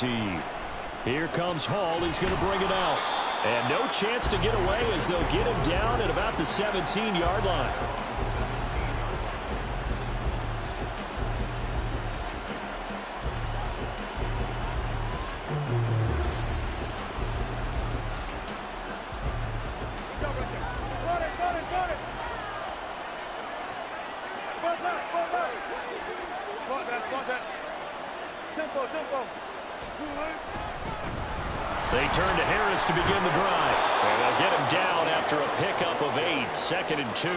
Year's Eve. Here comes Hall. He's going to bring it out. And no chance to get away as they'll get him down at about the 17-yard line. They turn to Harris to begin the drive. And they'll get him down after a pickup of 8, 2nd and 2.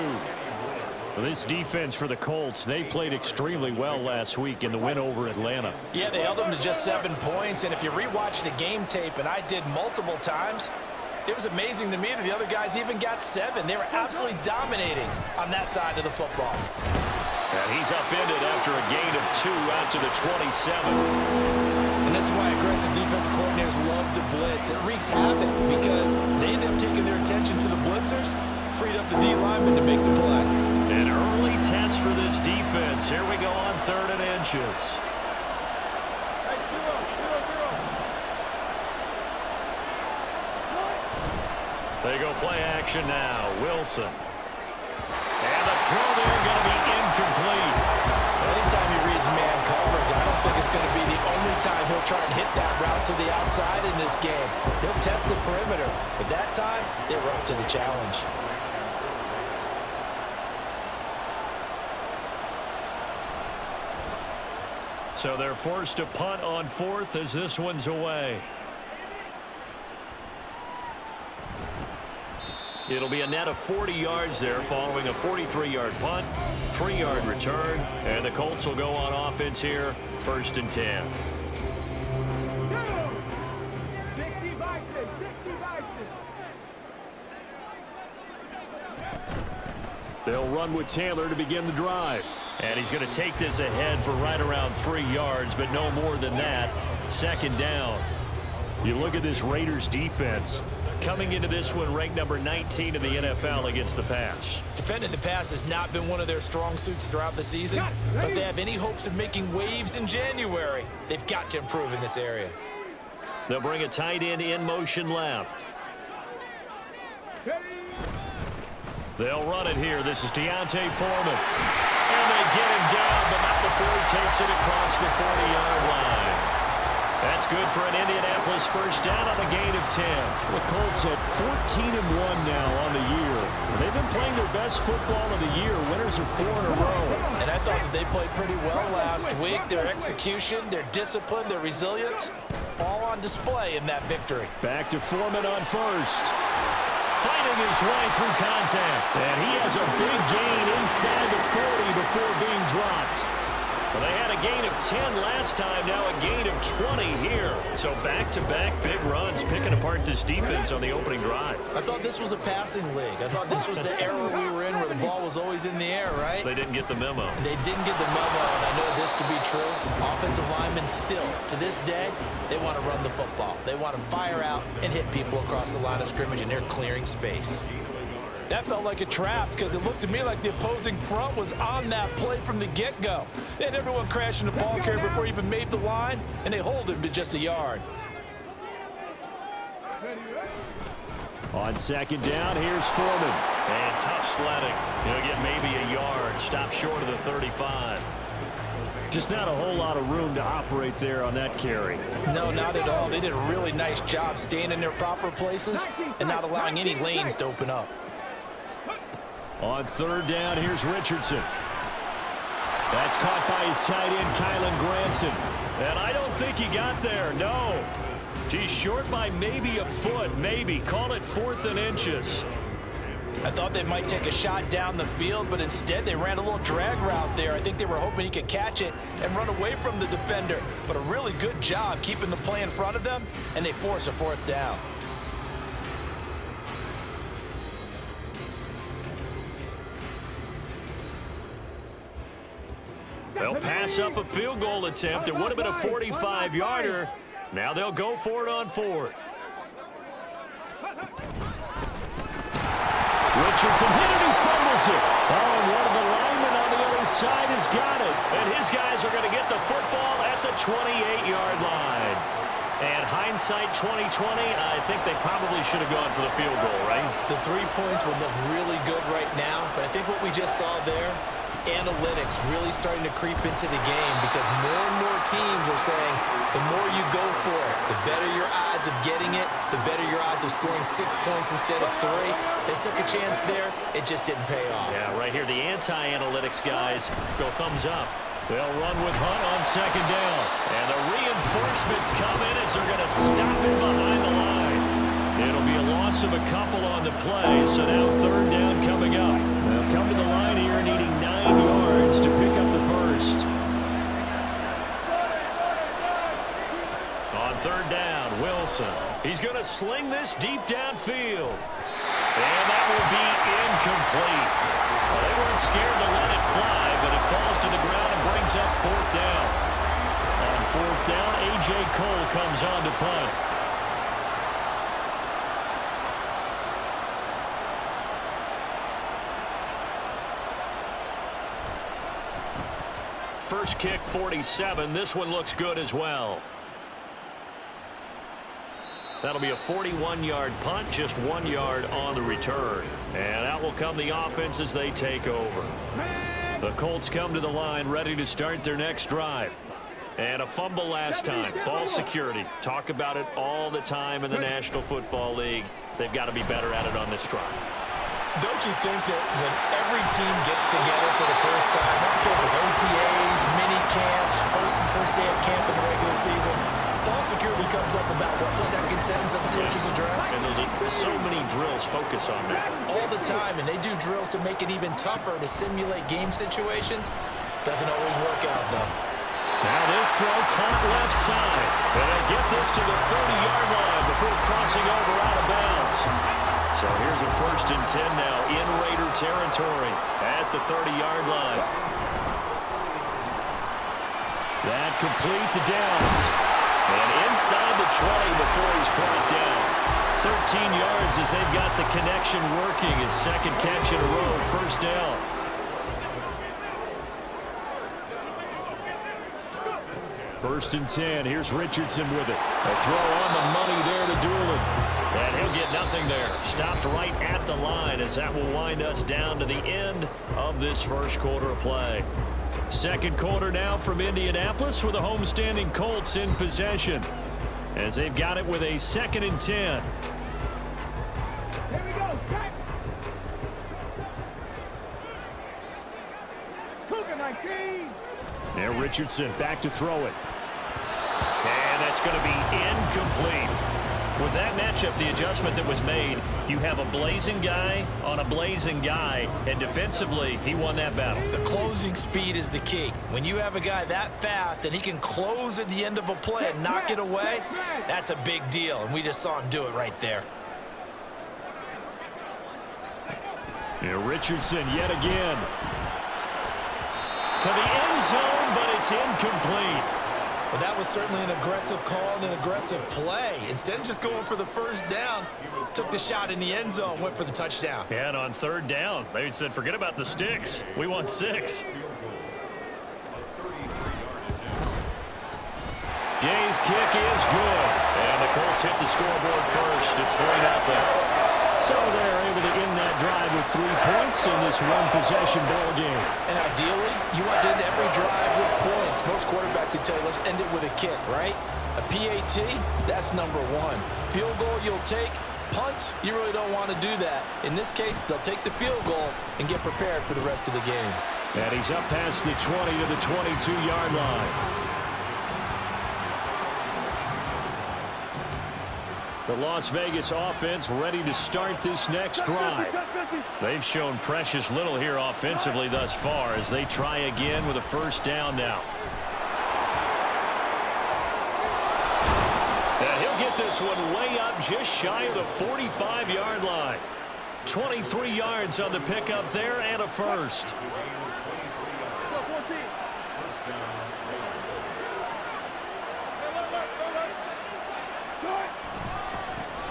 Well, this defense for the Colts, they played extremely well last week in the win over Atlanta. Yeah, they held them to just 7 points. And if you rewatch the game tape, and I did multiple times, it was amazing to me that the other guys even got 7. They were absolutely dominating on that side of the football. And he's upended after a gain of 2 out to the 27. And this is why aggressive defensive coordinators love to blitz. It wreaks havoc because they end up taking their attention to the blitzers, freed up the D lineman to make the play. An early test for this defense. Here we go on 3rd and inches. They go play action now. Wilson. And the throw there going to be incomplete. Anytime he reads man coverage, I don't think it's going to be the only time he'll try and hit that route to the outside in this game. He'll test the perimeter, but that time they were up to the challenge. So they're forced to punt on 4th as this one's away. It'll be a net of 40 yards there following a 43-yard punt, 3-yard return, and the Colts will go on offense here, 1st and 10. They'll run with Taylor to begin the drive. And he's going to take this ahead for right around 3 yards, but no more than that. 2nd down. You look at this Raiders defense. Coming into this one ranked number 19 in the NFL against the pass. Defending the pass has not been one of their strong suits throughout the season, but if they have any hopes of making waves in January, they've got to improve in this area. They'll bring a tight end in motion left. They'll run it here. This is Deontay Foreman. And they get him down, but not before he takes it across the 40-yard line. That's good for an Indianapolis first down on a gain of 10. The Colts at 14-1 now on the year. They've been playing their best football of the year. Winners are 4 in a row. And I thought that they played pretty well last week. Their execution, their discipline, their resilience, all on display in that victory. Back to Foreman on 1st. Fighting his way through contact. And he has a big gain inside the 40 before being dropped. Well, they had a gain of 10 last time, now a gain of 20 here. So back-to-back big runs picking apart this defense on the opening drive. I thought this was a passing league. I thought this was the era we were in where the ball was always in the air, right? They didn't get the memo. They didn't get the memo, and I know this to be true. Offensive linemen still, to this day, they want to run the football. They want to fire out and hit people across the line of scrimmage, and they're clearing space. That felt like a trap because it looked to me like the opposing front was on that play from the get-go. They had everyone crashing the ball carrier before he even made the line, and they hold him to just a yard. On 2nd down, here's Foreman. And tough sledding. He'll get maybe a yard. Stop short of the 35. Just not a whole lot of room to operate there on that carry. No, not at all. They did a really nice job staying in their proper places and not allowing any lanes to open up. On 3rd down, here's Richardson. That's caught by his tight end, Kylan Granson. And I don't think he got there, no. He's short by maybe a foot, maybe. Call it 4th and inches. I thought they might take a shot down the field, but instead they ran a little drag route there. I think they were hoping he could catch it and run away from the defender. But a really good job keeping the play in front of them, and they force a 4th down. They'll pass up a field goal attempt. It would have been a 45-yarder. Now they'll go for it on 4th. Richardson hit it, he fumbles it. Oh, and one of the linemen on the other side has got it. And his guys are going to get the football at the 28-yard line. hindsight 2020, I think they probably should have gone for the field goal, right? The 3 points would look really good right now, but I think what we just saw there, analytics really starting to creep into the game because more and more teams are saying the more you go for it, the better your odds of getting it, the better your odds of scoring 6 points instead of 3. They took a chance there. It just didn't pay off. Yeah, right here, the anti-analytics guys go thumbs up. They'll run with Hunt on second down. And the reinforcements come in as they're going to stop him behind the line. It'll be a loss of a couple on the play, so now third down coming up. They'll come to the line here needing 9 yards to pick up the first. On third down, Wilson. He's going to sling this deep downfield. And that will be incomplete. Well, they weren't scared to let it fly, but it falls to the ground and brings up fourth down. On fourth down, A.J. Cole comes on to punt. First kick, 47. This one looks good as well. That'll be a 41-yard punt, just 1 yard on the return. And out will come the offense as they take over. The Colts come to the line ready to start their next drive. And a fumble last time. Ball security. Talk about it all the time in the National Football League. They've got to be better at it on this drive. Don't you think that when every team gets together for the first time, I don't care if it's OTAs, mini camps, first day of camp in the regular season, ball security comes up about what, the second sentence of the coach's address? And there's so many drills focus on that. All the time, and they do drills to make it even tougher to simulate game situations. Doesn't always work out, though. Now this throw caught left side. And they'll get this to the 30-yard line before crossing over out of bounds. So here's a 1st and 10 now in Raider territory at the 30-yard line. That complete to Downs. And inside the 20 before he's brought down. 13 yards as they've got the connection working. His second catch in a row, first down. First and 10. Here's Richardson with it. A throw on the money there to Doolin. And he'll get nothing there. Stopped right at the line as that will wind us down to the end of this first quarter of play. Second quarter now from Indianapolis with the homestanding Colts in possession as they've got it with a 2nd and 10. Here we go, strike. Cougar, my team. Now Richardson back to throw it. And that's going to be incomplete. With that matchup, the adjustment that was made, you have a blazing guy on a blazing guy, and defensively, he won that battle. The closing speed is the key. When you have a guy that fast and he can close at the end of a play and knock it away, that's a big deal, and we just saw him do it right there. Yeah, Richardson yet again. To the end zone, but it's incomplete. Well, that was certainly an aggressive call and an aggressive play. Instead of just going for the first down, took the shot in the end zone, went for the touchdown. Yeah, and on third down, they said, forget about the sticks. We want 6. Gay's kick is good. And the Colts hit the scoreboard first. It's 3-0. So they're able to end that drive with 3 points in this one-possession ball game. And ideally, you want to end every drive with points. Most quarterbacks would tell you, let's end it with a kick, right? A PAT, that's number 1. Field goal you'll take. Punts, you really don't want to do that. In this case, they'll take the field goal and get prepared for the rest of the game. And he's up past the 20 to the 22-yard line. The Las Vegas offense ready to start this next drive. They've shown precious little here offensively thus far as they try again with a first down now. And he'll get this one way up just shy of the 45-yard line. 23 yards on the pickup there and a first.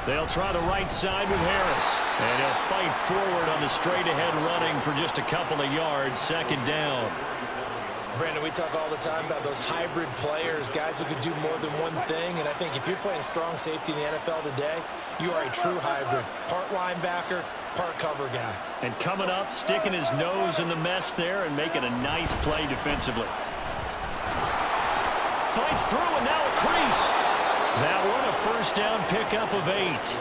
They'll try the right side with Harris. And he'll fight forward on the straight-ahead running for just a couple of yards. Second down. Brandon, we talk all the time about those hybrid players, guys who could do more than one thing, and I think if you're playing strong safety in the NFL today, you are a true hybrid. Part linebacker, part cover guy. And coming up, sticking his nose in the mess there and making a nice play defensively. Fights through and now a crease. That one a first down pickup of 8.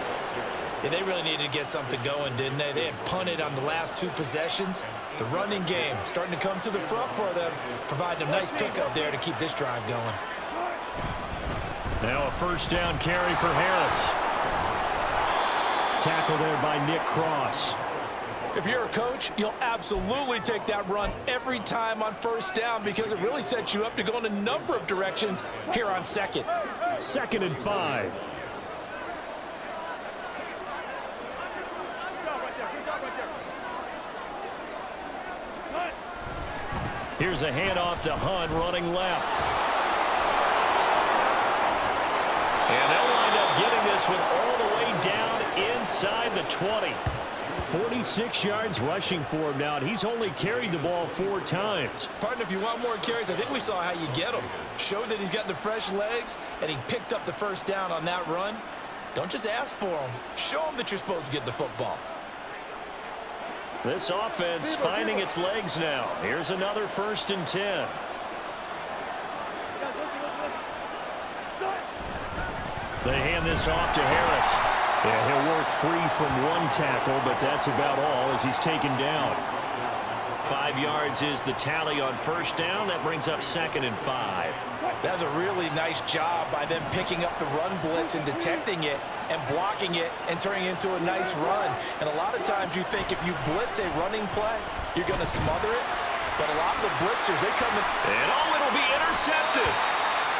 Yeah, they really needed to get something going, didn't they? They had punted on the last 2 possessions. The running game starting to come to the front for them, providing a nice pickup there to keep this drive going. Now a first down carry for Harris. Tackle there by Nick Cross. If you're a coach, you'll absolutely take that run every time on first down because it really sets you up to go in a number of directions here on second. 2nd and 5. Here's a handoff to Hunt running left. And they'll wind up getting this one all the way down inside the 20. 46 yards rushing for him now, and he's only carried the ball 4 times. Partner, if you want more carries, I think we saw how you get him. Showed that he's got the fresh legs, and he picked up the first down on that run. Don't just ask for him. Show him that you're supposed to get the football. This offense finding its legs now. Here's another 1st and 10. They hand this off to Harris. Yeah, he'll work free from 1 tackle, but that's about all as he's taken down. 5 yards is the tally on first down. That brings up 2nd and 5. That's a really nice job by them picking up the run blitz and detecting it and blocking it and turning it into a nice run. And a lot of times you think if you blitz a running play, you're going to smother it. But a lot of the blitzers, they come in. And it'll be intercepted.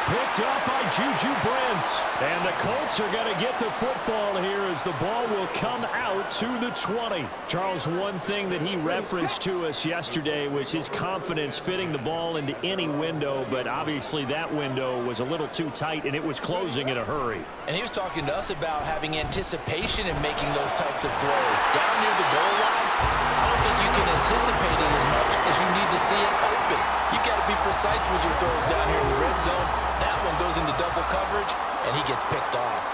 Picked up by Juju Brents. And the Colts are going to get the football here as the ball will come out to the 20. Charles, one thing that he referenced to us yesterday was his confidence fitting the ball into any window, but obviously that window was a little too tight and it was closing in a hurry. And he was talking to us about having anticipation in making those types of throws. Down near the goal line, I don't think you can anticipate it as much as you need to see it open. You got to be precise with your throws down here in the red zone. That one goes into double coverage, and he gets picked off.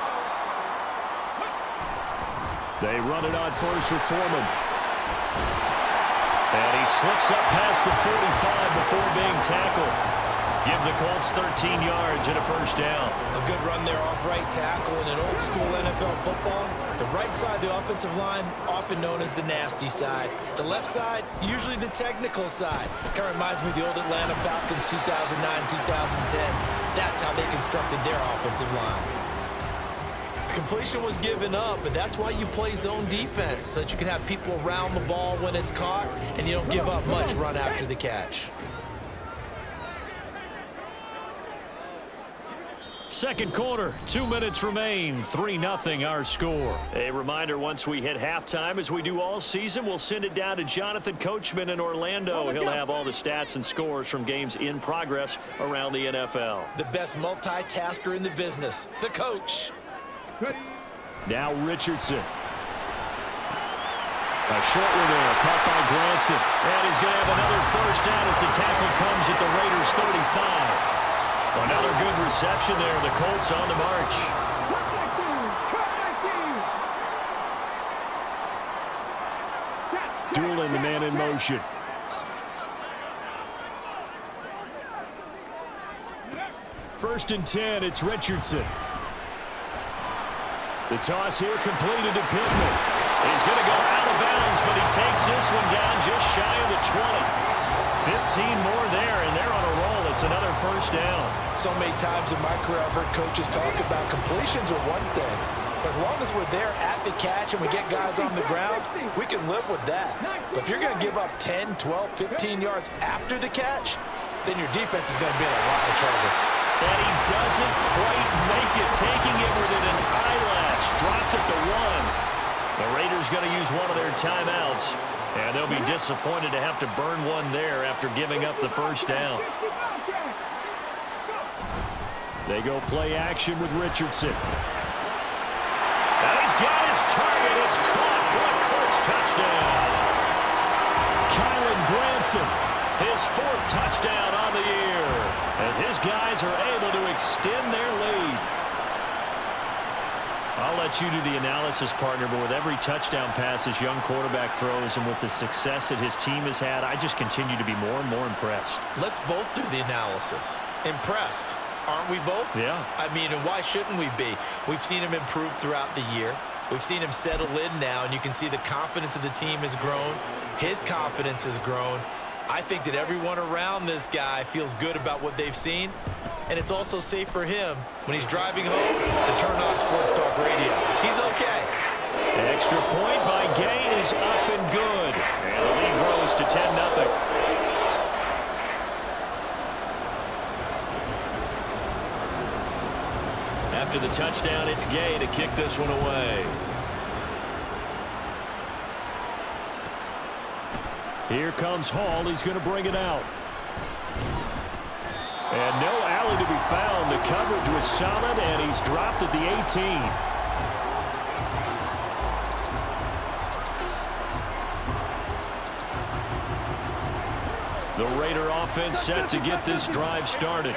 They run it on first with Foreman. And he slips up past the 45 before being tackled. Give the Colts 13 yards and a first down. A good run there off right tackle in an old-school NFL football. The right side of the offensive line, often known as the nasty side. The left side, usually the technical side. Kind of reminds me of the old Atlanta Falcons 2009, 2010. That's how they constructed their offensive line. Completion was given up, but that's why you play zone defense, so that you can have people around the ball when it's caught, and you don't give up much run after the catch. Second quarter, 2 minutes remain, 3-0 our score. A reminder, once we hit halftime, as we do all season, we'll send it down to Jonathan Coachman in Orlando. He'll have all the stats and scores from games in progress around the NFL. The best multitasker in the business, the coach. Now Richardson. A short one there, caught by Granson. And he's going to have another first down as the tackle comes at the Raiders' 35. Another good reception there. The Colts on the march. Doolin, the man in motion. First and 10, it's Richardson. The toss here completed to Pittman. He's going to go out of bounds, but he takes this one down just shy of the 20. 15 more there, and they're on a roll. It's another first down. So many times in my career I've heard coaches talk about completions are one thing, but as long as we're there at the catch and we get guys on the ground, we can live with that. But if you're going to give up 10, 12, 15 yards after the catch, then your defense is going to be in a lot of trouble. And he doesn't quite make it, taking it within an eyelash. Dropped at the 1. The Raiders going to use one of their timeouts, and they'll be disappointed to have to burn one there after giving up the first down. They go play action with Richardson. And he's got his target. It's caught for a Colts touchdown. Kylan Granson, his 4th touchdown on the year as his guys are able to extend their lead. I'll let you do the analysis, partner, but with every touchdown pass this young quarterback throws and with the success that his team has had, I just continue to be more and more impressed. Let's both do the analysis. Impressed. Aren't we both? Yeah. I mean, and why shouldn't we be? We've seen him improve throughout the year. We've seen him settle in now, and you can see the confidence of the team has grown. His confidence has grown. I think that everyone around this guy feels good about what they've seen, and it's also safe for him when he's driving home to turn on Sports Talk Radio. He's okay. Extra point by Gay is up and good. And the lead grows to 10-0. After the touchdown, it's Gay to kick this one away. Here comes Hall. He's going to bring it out. And no alley to be found. The coverage was solid, and he's dropped at the 18. The Raider offense set to get this drive started.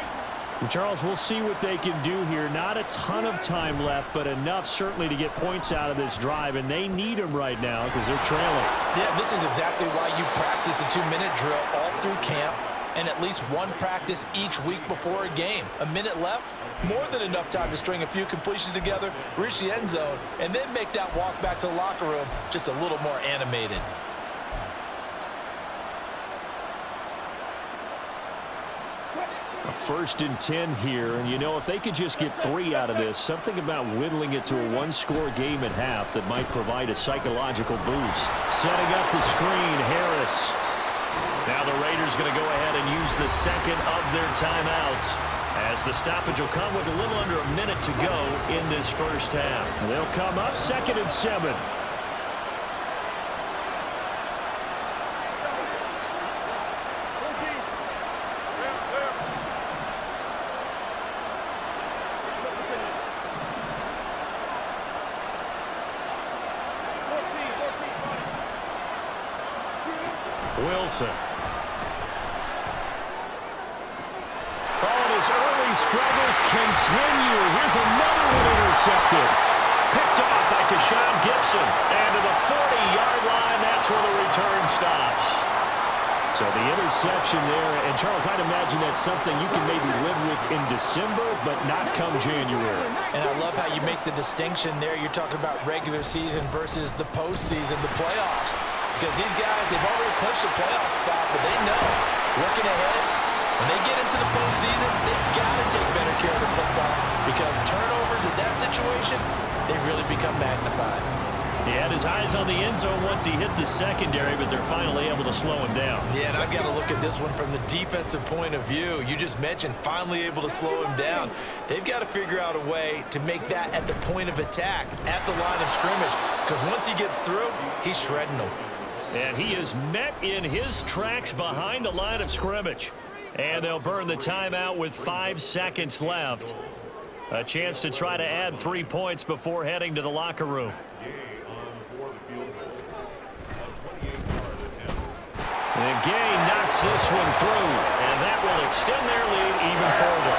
And Charles, we'll see what they can do here. Not a ton of time left, but enough certainly to get points out of this drive, and they need them right now because they're trailing. Yeah, this is exactly why you practice a 2-minute drill all through camp and at least one practice each week before a game. A minute left, more than enough time to string a few completions together, reach the end zone, and then make that walk back to the locker room just a little more animated. A 1st and 10 here, and you know, if they could just get 3 out of this, something about whittling it to a 1-score game at half that might provide a psychological boost. Setting up the screen, Harris. Now the Raiders going to go ahead and use the second of their timeouts as the stoppage will come with a little under a minute to go in this first half. They'll come up 2nd and 7. Wilson. Oh, and his early struggles continue. Here's another one intercepted. Picked off by Tashawn Gibson. And to the 40-yard line, that's where the return stops. So the interception there, and Charles, I'd imagine that's something you can maybe live with in December, but not come January. And I love how you make the distinction there. You're talking about regular season versus the postseason, the playoffs. Because these guys, they've already clinched a playoff spot, but they know, looking ahead, when they get into the postseason, they've got to take better care of the football because turnovers in that situation, they really become magnified. He had his eyes on the end zone once he hit the secondary, but they're finally able to slow him down. Yeah, and I've got to look at this one from the defensive point of view. You just mentioned finally able to slow him down. They've got to figure out a way to make that at the point of attack, at the line of scrimmage, because once he gets through, he's shredding them. And he is met in his tracks behind the line of scrimmage. And they'll burn the timeout with 5 seconds left. A chance to try to add 3 points before heading to the locker room. And Gay knocks this one through, and that will extend their lead even further.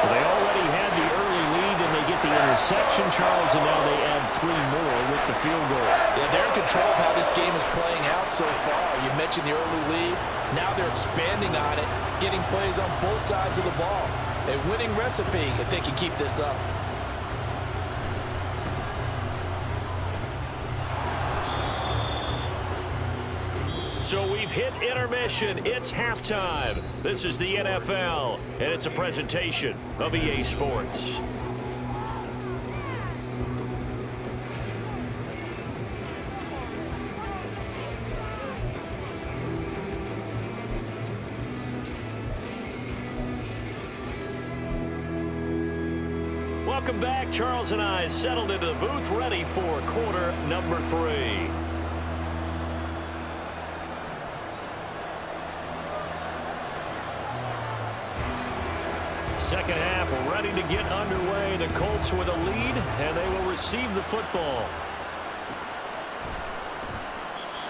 Well, they already had the early lead, and they get the interception, Charles, and now they add 3 more with the field goal. Yeah, they're in control of how this game is playing out so far. You mentioned the early lead. Now they're expanding on it, getting plays on both sides of the ball. A winning recipe if they can keep this up. So we've hit intermission. It's halftime. This is the NFL, and it's a presentation of EA Sports. Welcome back. Charles and I settled into the booth ready for quarter number 3. Second half ready to get underway. The Colts with a lead, and they will receive the football.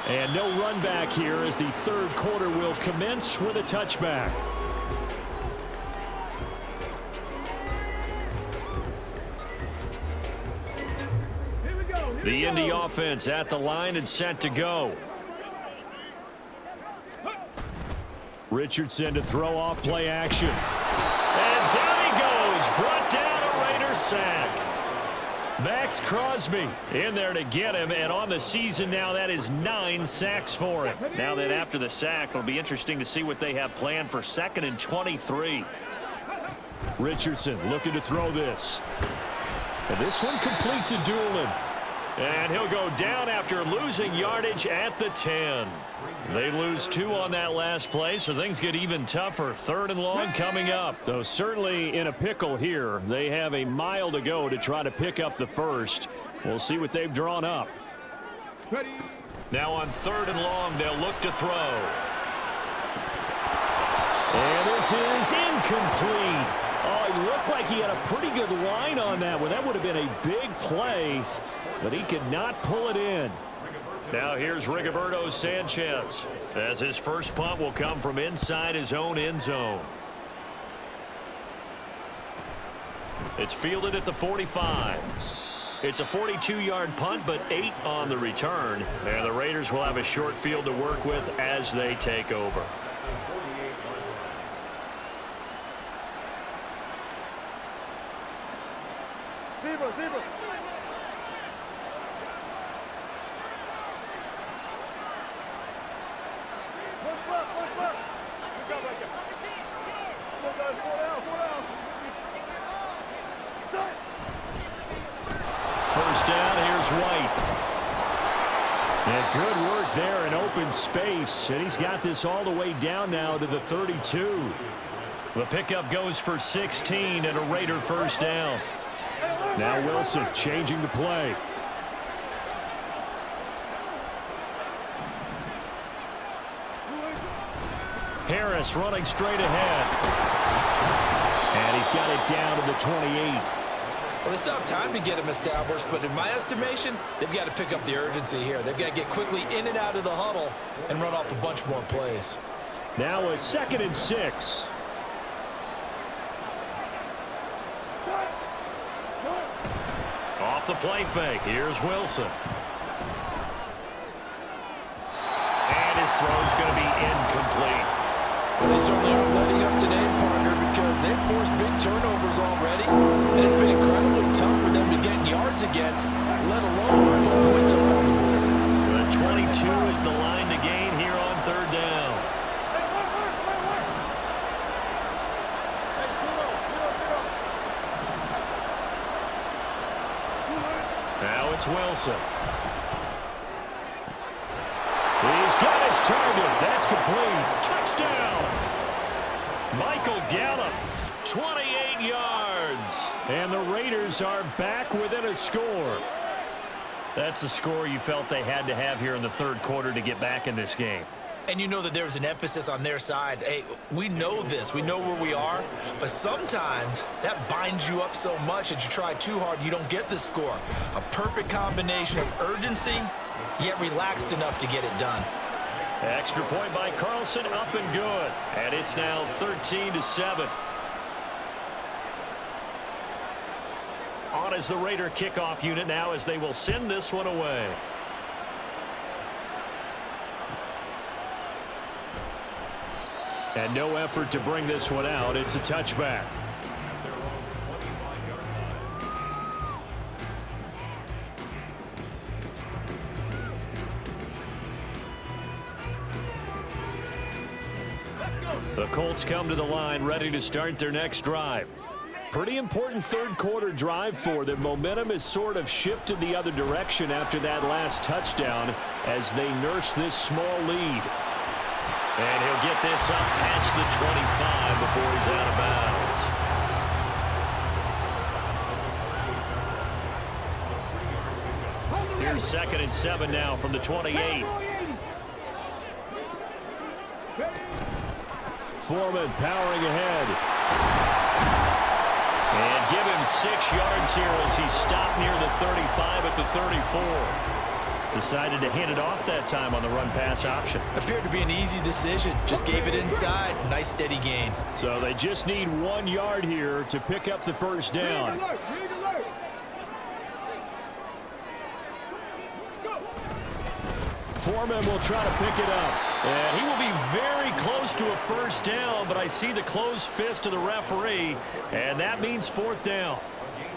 And no run back here as the third quarter will commence with a touchback. The Indy offense at the line and set to go. Richardson to throw off play action. And down he goes. Brought down a Raider sack. Max Crosby in there to get him, and on the season now, that is 9 sacks for him. Now that after the sack, it'll be interesting to see what they have planned for 2nd and 23. Richardson looking to throw this. And this one complete to Doolin. And he'll go down after losing yardage at the 10. They lose 2 on that last play, so things get even tougher. 3rd and long coming up. Though certainly in a pickle here. They have a mile to go to try to pick up the first. We'll see what they've drawn up. Now on 3rd and long, they'll look to throw. And this is incomplete. Oh, it looked like he had a pretty good line on that one. That would have been a big play, but he could not pull it in. Now here's Rigoberto Sanchez, as his first punt will come from inside his own end zone. It's fielded at the 45. It's a 42-yard punt, but 8 on the return. And the Raiders will have a short field to work with as they take over. Zebra. First down, here's White. And good work there in open space. And he's got this all the way down now to the 32. The pickup goes for 16 and a Raider first down. Now Wilson changing the play. Harris running straight ahead. And he's got it down to the 28. Well, they still have time to get him established, but in my estimation, they've got to pick up the urgency here. They've got to get quickly in and out of the huddle and run off a bunch more plays. Now a 2nd and 6. Off the play fake. Here's Wilson. And his throw's going to be incomplete. Well, they certainly are letting up today, partner, because they've forced big turnovers already. And it's been incredibly tough for them to get yards against, let alone put points up on the board. The 22 is the line to gain here on 3rd down. Now it's Wilson. He's got his target. That's complete. Touchdown. Michael Gallup, 28 yards. And the Raiders are back within a score. That's a score you felt they had to have here in the 3rd quarter to get back in this game. And you know that there's an emphasis on their side. Hey, we know this. We know where we are. But sometimes that binds you up so much that you try too hard, you don't get the score. A perfect combination of urgency, yet relaxed enough to get it done. Extra point by Carlson, up and good. And it's now 13-7. On as the Raider kickoff unit now as they will send this one away. And no effort to bring this one out. It's a touchback. The Colts come to the line ready to start their next drive. Pretty important 3rd quarter drive for them. Momentum has sort of shifted the other direction after that last touchdown as they nurse this small lead. And he'll get this up past the 25 before he's out of bounds. Here's 2nd and 7 now from the 28. Foreman powering ahead. And give him 6 yards here as he stopped near the 35 at the 34. Decided to hand it off that time on the run-pass option. Appeared to be an easy decision. Just gave it inside. Nice steady gain. So they just need 1 yard here to pick up the first down. Foreman will try to pick it up. And he will be very close to a first down, but I see the closed fist of the referee, and that means fourth down.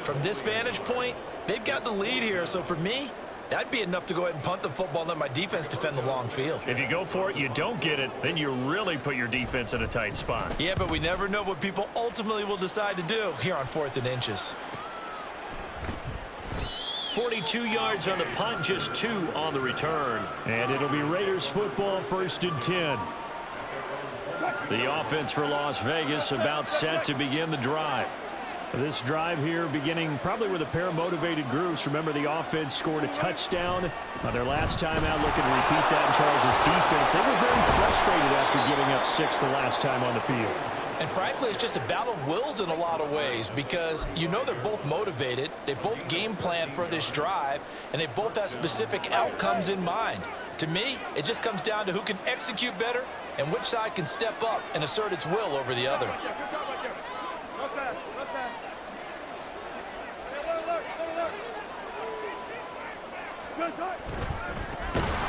From this vantage point, they've got the lead here, so for me, that'd be enough to go ahead and punt the football and let my defense defend the long field. If you go for it, you don't get it, then you really put your defense in a tight spot. Yeah, but we never know what people ultimately will decide to do here on 4th and inches. 42 yards on the punt, just 2 on the return. And it'll be Raiders football, 1st and 10. The offense for Las Vegas about set to begin the drive. This drive here beginning probably with a pair of motivated groups. Remember, the offense scored a touchdown their last time out, looking to repeat that in Charles' defense. They were very frustrated after giving up 6 the last time on the field. And frankly, it's just a battle of wills in a lot of ways because you know they're both motivated, they both game plan for this drive, and they both have specific outcomes in mind. To me, it just comes down to who can execute better and which side can step up and assert its will over the other.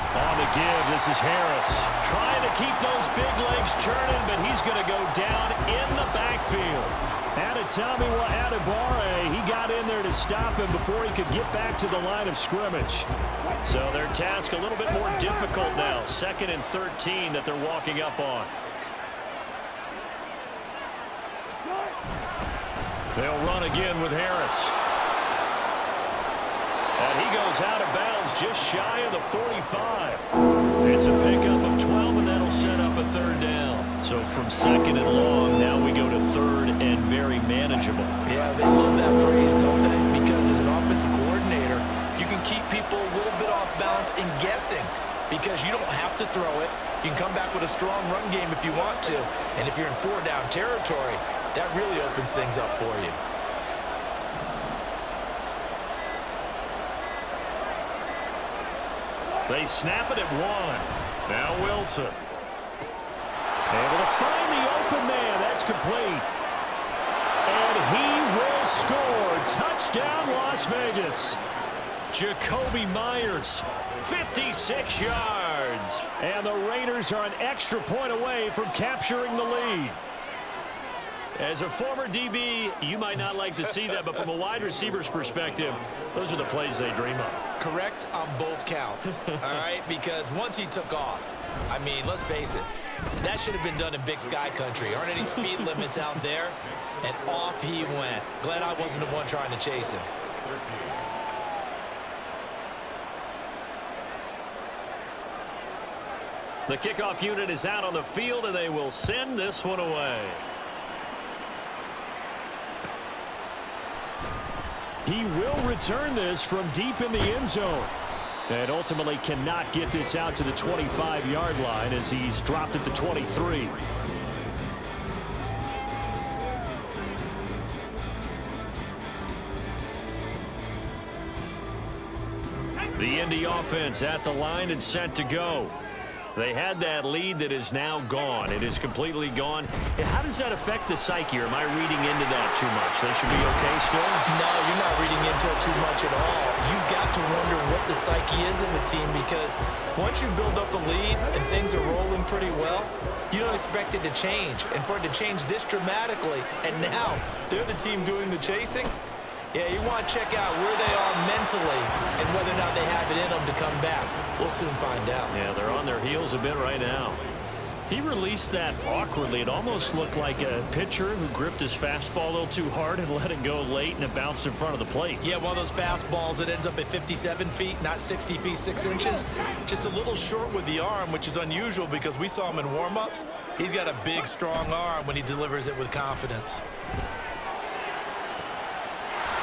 On the give, this is Harris. Trying to keep those big legs churning, but he's going to go down in the backfield. Adetomiwa Adebawore, he got in there to stop him before he could get back to the line of scrimmage. So their task a little bit more difficult now. 2nd and 13 that they're walking up on. They'll run again with Harris. And he goes out of bounds just shy of the 45. It's a pickup of 12, and that'll set up a 3rd down. So from 2nd and long, now we go to 3rd and very manageable. Yeah, they love that phrase, don't they? Because as an offensive coordinator, you can keep people a little bit off balance and guessing because you don't have to throw it. You can come back with a strong run game if you want to. And if you're in 4-down territory, that really opens things up for you. They snap it at 1. Now Wilson. Able to find the open man. That's complete. And he will score. Touchdown, Las Vegas. Jacoby Myers, 56 yards. And the Raiders are an extra point away from capturing the lead. As a former DB, you might not like to see that, but from a wide receiver's perspective, those are the plays they dream of. Correct on both counts, all right? Because once he took off, I mean, let's face it, that should have been done in Big Sky country. Aren't any speed limits out there? And off he went. Glad I wasn't the one trying to chase him. The kickoff unit is out on the field, and they will send this one away. He will return this from deep in the end zone. And ultimately cannot get this out to the 25-yard line as he's dropped at the 23. The Indy offense at the line and set to go. They had that lead that is now gone. It is completely gone. How does that affect the psyche? Or am I reading into that too much? They should be okay still? No, you're not reading into it too much at all. You've got to wonder what the psyche is of a team because once you build up a lead and things are rolling pretty well, you don't expect it to change. And for it to change this dramatically, and now they're the team doing the chasing, yeah, you want to check out where they are mentally and whether or not they have it in them to come back. We'll soon find out. Yeah, they're on their heels a bit right now. He released that awkwardly. It almost looked like a pitcher who gripped his fastball a little too hard and let it go late, and it bounced in front of the plate. Yeah, one of those fastballs that ends up at 57 feet, not 60 feet, 6 inches. Just a little short with the arm, which is unusual because we saw him in warm-ups. He's got a big, strong arm when he delivers it with confidence.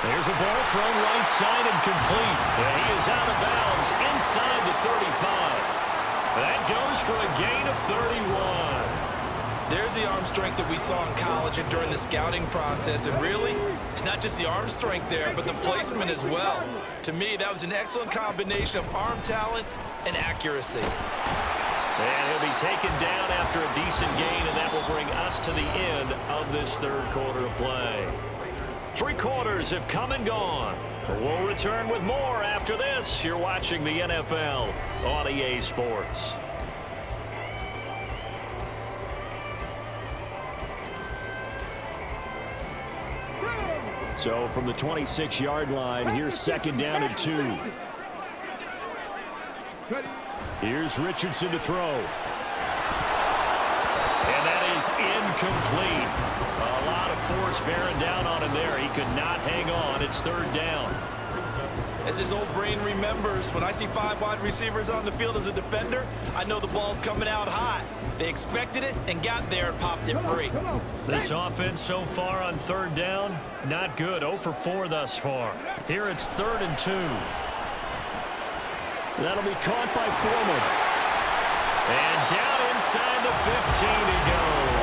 There's a ball thrown right side and complete. And he is out of bounds inside the 35. That goes for a gain of 31. There's the arm strength that we saw in college and during the scouting process. And really, it's not just the arm strength there, but the placement as well. To me, that was an excellent combination of arm talent and accuracy. And he'll be taken down after a decent gain, and that will bring us to the end of this third quarter of play. 3 quarters have come and gone. We'll return with more after this. You're watching the NFL on EA Sports. So from the 26-yard line, here's 2nd down and 2. Here's Richardson to throw. And that is incomplete. A lot of force bearing down on him there. He could not hang on. It's 3rd down. As his old brain remembers, when I see 5 wide receivers on the field as a defender, I know the ball's coming out hot. They expected it and got there and popped it free. This offense so far on 3rd down, not good. 0 for 4 thus far. Here it's 3rd and 2. That'll be caught by Foreman. And down inside the 15 he goes.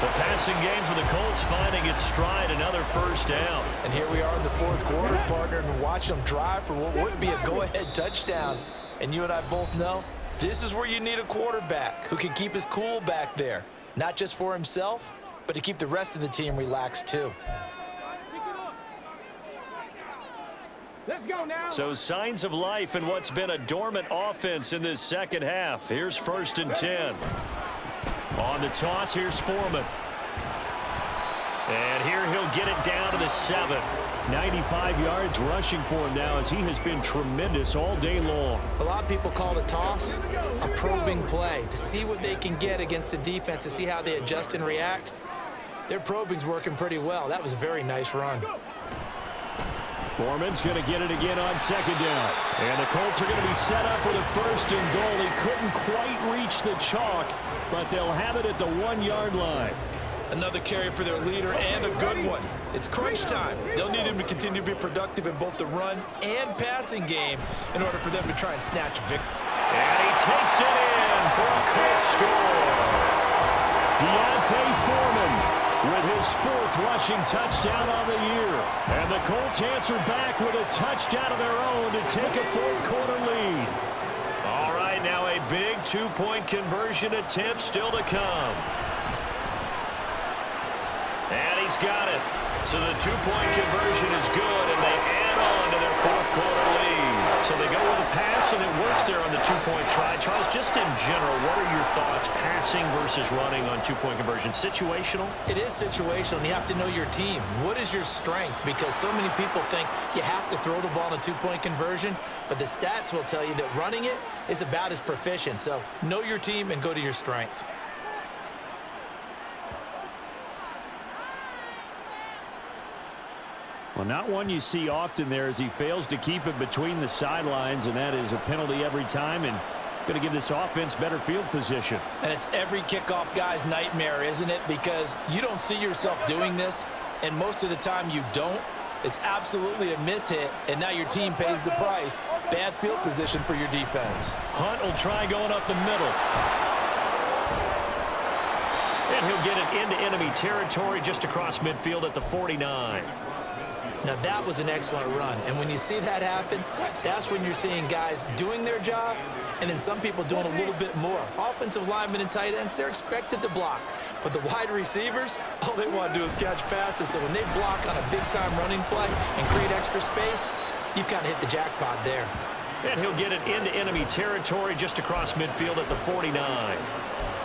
The passing game for the Colts finding its stride, another 1st down. And here we are in the 4th quarter, partner, and watch them drive for what would be a go-ahead touchdown. And you and I both know this is where you need a quarterback who can keep his cool back there. Not just for himself, but to keep the rest of the team relaxed too. Let's go now. So signs of life in what's been a dormant offense in this 2nd half. Here's 1st and 10. On the toss, here's Foreman. And here he'll get it down to the 7. 95 yards rushing for him now as he has been tremendous all day long. A lot of people call the toss a probing play to see what they can get against the defense, to see how they adjust and react. Their probing's working pretty well. That was a very nice run. Foreman's going to get it again on 2nd down. And the Colts are going to be set up with a 1st and goal. He couldn't quite reach the chalk, but they'll have it at the 1-yard line. Another carry for their leader and a good one. It's crunch time. They'll need him to continue to be productive in both the run and passing game in order for them to try and snatch a victory. And he takes it in for a Colts score. Deontay Foreman with his 4th rushing touchdown on the year. And the Colts answer back with a touchdown of their own to take a 4th quarter lead. All right, now a big 2-point conversion attempt still to come. And he's got it. So the 2-point conversion is good, and they add on to their 4th quarter lead. So they go with a pass, and it works there on the 2-point try. Charles, just in general, what are your thoughts, passing versus running on 2-point conversion? Situational? It is situational, and you have to know your team. What is your strength? Because so many people think you have to throw the ball in a 2-point conversion, but the stats will tell you that running it is about as proficient. So know your team and go to your strength. Well, not one you see often there as he fails to keep it between the sidelines, and that is a penalty every time, and going to give this offense better field position. And it's every kickoff guy's nightmare, isn't it? Because you don't see yourself doing this, and most of the time you don't. It's absolutely a mishit, and now your team pays the price. Bad field position for your defense. Hunt will try going up the middle. And he'll get it into enemy territory just across midfield at the 49. Now, that was an excellent run. And when you see that happen, that's when you're seeing guys doing their job and then some people doing a little bit more. Offensive linemen and tight ends, they're expected to block. But the wide receivers, all they want to do is catch passes. So when they block on a big-time running play and create extra space, you've kind of hit the jackpot there. And he'll get it into enemy territory just across midfield at the 49.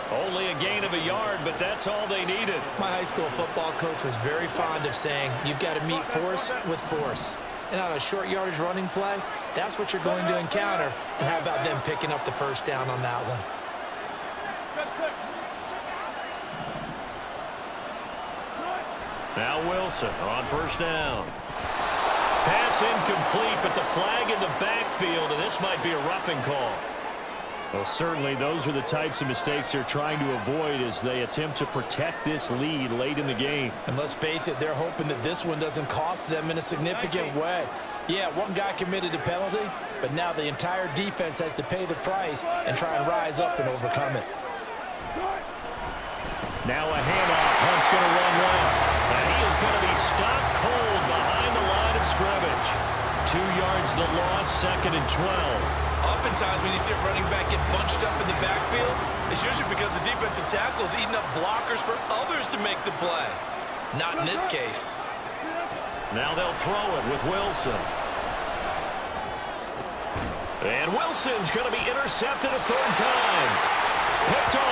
Only a gain of a yard, but that's all they needed. My high school football coach was very fond of saying, you've got to meet force with force. And on a short yardage running play, that's what you're going to encounter. And how about them picking up the 1st down on that one? Now Wilson on 1st down. Pass incomplete, but the flag in the backfield, and this might be a roughing call. Well, certainly those are the types of mistakes they're trying to avoid as they attempt to protect this lead late in the game. And let's face it, they're hoping that this one doesn't cost them in a significant way. Yeah, one guy committed a penalty, but now the entire defense has to pay the price and try and rise up and overcome it. Now a handoff. Hunt's going to run left. And he is going to be stopped cold behind the line of scrimmage. 2 yards the loss, 2nd and 12. Oftentimes when you see a running back get bunched up in the backfield, it's usually because the defensive tackle is eating up blockers for others to make the play. Not in this case. Now they'll throw it with Wilson. And Wilson's going to be intercepted a third time. Picked off